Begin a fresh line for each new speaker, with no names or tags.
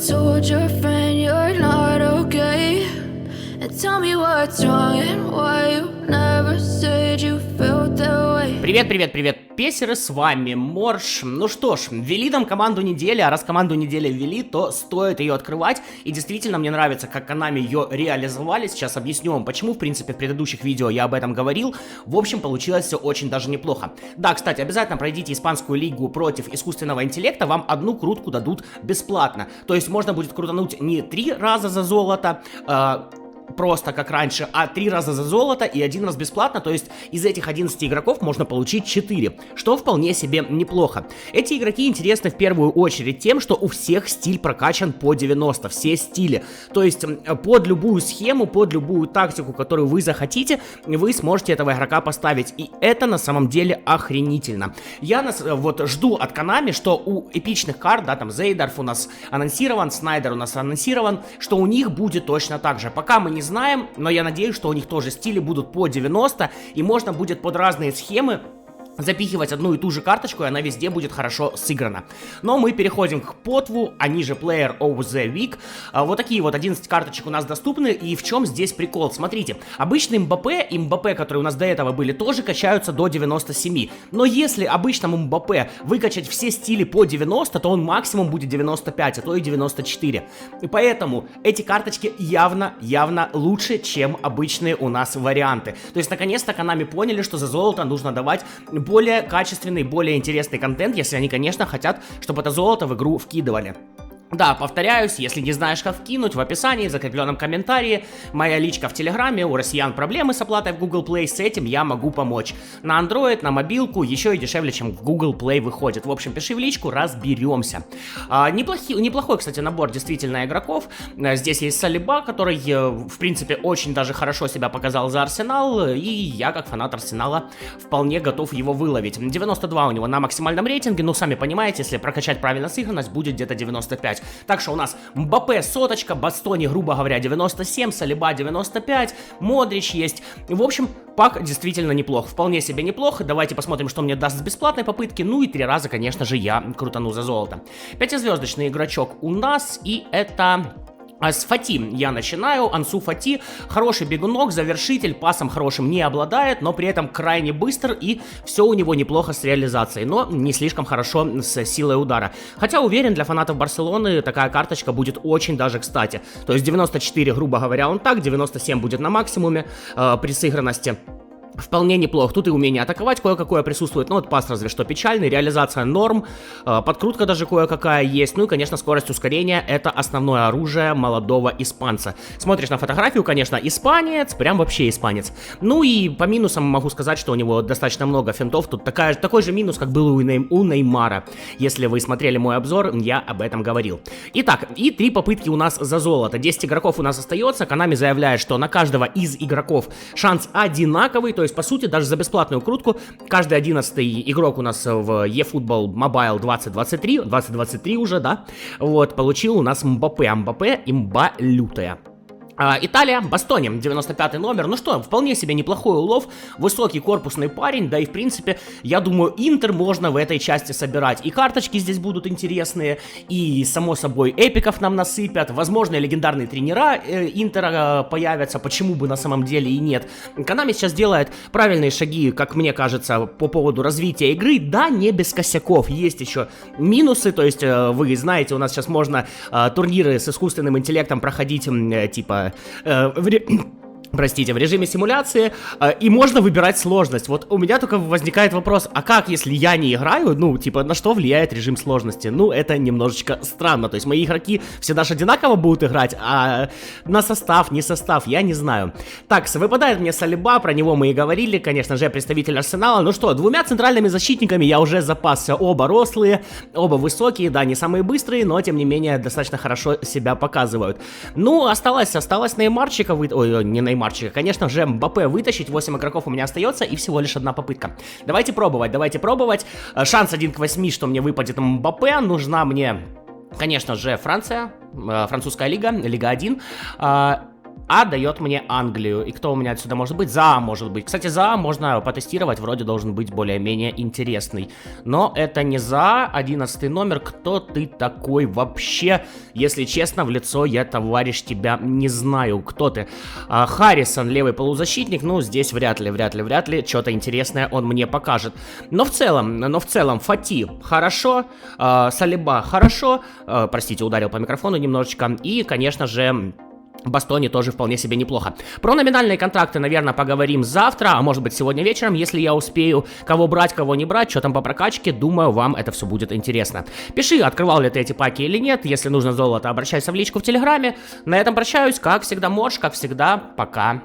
told your friend you're not okay? And tell me what's wrong and why you never said you felt that way.
Привет, песеры, с вами Морж. Ну что ж, ввели нам команду недели, а раз команду недели ввели, то стоит ее открывать. И действительно, мне нравится, как Konami ее реализовали. Сейчас объясню вам, почему. В принципе, в предыдущих видео я об этом говорил. В общем, получилось все очень даже неплохо. Да, кстати, обязательно пройдите испанскую лигу против искусственного интеллекта. Вам одну крутку дадут бесплатно. То есть можно будет крутануть не 3 раза за золото, просто как раньше, а 3 раза за золото и 1 раз бесплатно, то есть из этих 11 игроков можно получить 4, что вполне себе неплохо. Эти игроки интересны в первую очередь тем, что у всех стиль прокачан по 90, все стили, то есть под любую схему, под любую тактику, которую вы захотите, вы сможете этого игрока поставить, и это на самом деле охренительно. Я вот жду от Konami, что у эпичных карт, да, там Зейдарф у нас анонсирован, Снайдер у нас анонсирован, что у них будет точно так же. Пока мы не знаем, но я надеюсь, что у них тоже стили будут по 90, и можно будет под разные схемы запихивать одну и ту же карточку, и она везде будет хорошо сыграна. Но мы переходим к Потву, они же Player of the Week. Вот такие вот 11 карточек у нас доступны, и в чем здесь прикол? Смотрите, обычные Мбаппе, которые у нас до этого были, тоже качаются до 97. Но если обычному Мбаппе выкачать все стили по 90, то он максимум будет 95, а то и 94. И поэтому эти карточки явно лучше, чем обычные у нас варианты. То есть, наконец-то Konami поняли, что за золото нужно давать более качественный, более интересный контент, если они, конечно, хотят, чтобы это золото в игру вкидывали. Да, повторяюсь, если не знаешь, как вкинуть, в описании, в закрепленном комментарии, моя личка в Телеграме, у россиян проблемы с оплатой в Google Play, с этим я могу помочь. На Android, на мобилку, еще и дешевле, чем в Google Play выходит. В общем, пиши в личку, разберемся. Неплохой, кстати, набор действительно игроков. Здесь есть Салиба, который, в принципе, очень даже хорошо себя показал за Арсенал, и я, как фанат Арсенала, вполне готов его выловить. 92 у него на максимальном рейтинге, ну, сами понимаете, если прокачать правильно сыгранность, будет где-то 95. Так что у нас Мбаппе соточка, Бастони, грубо говоря, 97, Салиба 95, Модрич есть. В общем, пак действительно неплох, вполне себе неплохо. Давайте посмотрим, что мне даст с бесплатной попытки. Ну и 3 раза, конечно же, я крутану за золото. 5-звездочный игрочок у нас, и это... С Фати я начинаю. Ансу Фати хороший бегунок, завершитель, пасом хорошим не обладает, но при этом крайне быстр, и все у него неплохо с реализацией, но не слишком хорошо с силой удара. Хотя уверен, для фанатов Барселоны такая карточка будет очень даже кстати. То есть 94, грубо говоря, он так, 97 будет на максимуме при сыгранности. Вполне неплохо. Тут и умение атаковать кое-какое присутствует, но вот пас разве что печальный, реализация норм, подкрутка даже кое-какая есть, ну и, конечно, скорость ускорения — это основное оружие молодого испанца. Смотришь на фотографию, конечно, испанец, прям вообще испанец. Ну и по минусам могу сказать, что у него достаточно много финтов, тут такой же минус, как был у Неймара. Если вы смотрели мой обзор, я об этом говорил. Итак, и 3 попытки у нас за золото. 10 игроков у нас остается, Konami заявляет, что на каждого из игроков шанс одинаковый, то есть, по сути, даже за бесплатную крутку каждый 11-й игрок у нас в eFootball Mobile 2023 уже, да, вот, получил у нас Мбаппе, имба лютая. Италия, Бастони, 95 номер. Ну что, вполне себе неплохой улов, высокий корпусный парень, да и в принципе, я думаю, Интер можно в этой части собирать. И карточки здесь будут интересные, и само собой эпиков нам насыпят, возможно, легендарные тренера Интера появятся, почему бы на самом деле и нет. Konami сейчас делает правильные шаги, как мне кажется, по поводу развития игры, да, не без косяков, есть еще минусы, то есть вы знаете, у нас сейчас можно турниры с искусственным интеллектом проходить, типа в режиме симуляции, и можно выбирать сложность. Вот у меня только возникает вопрос, а как, если я не играю, ну, типа, на что влияет режим сложности? Ну, это немножечко странно, то есть мои игроки всегда же одинаково будут играть, а на состав, не состав, я не знаю. Так, выпадает мне Салиба, про него мы и говорили, конечно же, представитель Арсенала. Ну что, 2 центральными защитниками я уже запасся, оба рослые, оба высокие, да, не самые быстрые, но, тем не менее, достаточно хорошо себя показывают. Ну, осталось Неймарчика, не Неймарчика, конечно же, Мбаппе вытащить, 8 игроков у меня остается, и всего лишь 1 попытка. Давайте пробовать. Шанс 1 к 8, что мне выпадет Мбаппе, нужна мне, конечно же, Франция, французская лига, Лига 1. А дает мне Англию. И кто у меня отсюда может быть? Заа может быть. Кстати, Заа можно потестировать, вроде должен быть более-менее интересный. Но это не Заа, 11 номер. Кто ты такой вообще? Если честно, в лицо я, товарищ, тебя не знаю. Кто ты? Харрисон, левый полузащитник. Ну, здесь вряд ли. Что-то интересное он мне покажет. Но в целом, Фати хорошо. Салиба хорошо. Простите, ударил по микрофону немножечко. И, конечно же, Бастони тоже вполне себе неплохо. Про номинальные контракты, наверное, поговорим завтра, а может быть сегодня вечером, если я успею. Кого брать, кого не брать, что там по прокачке, думаю, вам это все будет интересно. Пиши, открывал ли ты эти паки или нет. Если нужно золото, обращайся в личку в Телеграме. На этом прощаюсь, как всегда, Морж, как всегда, пока.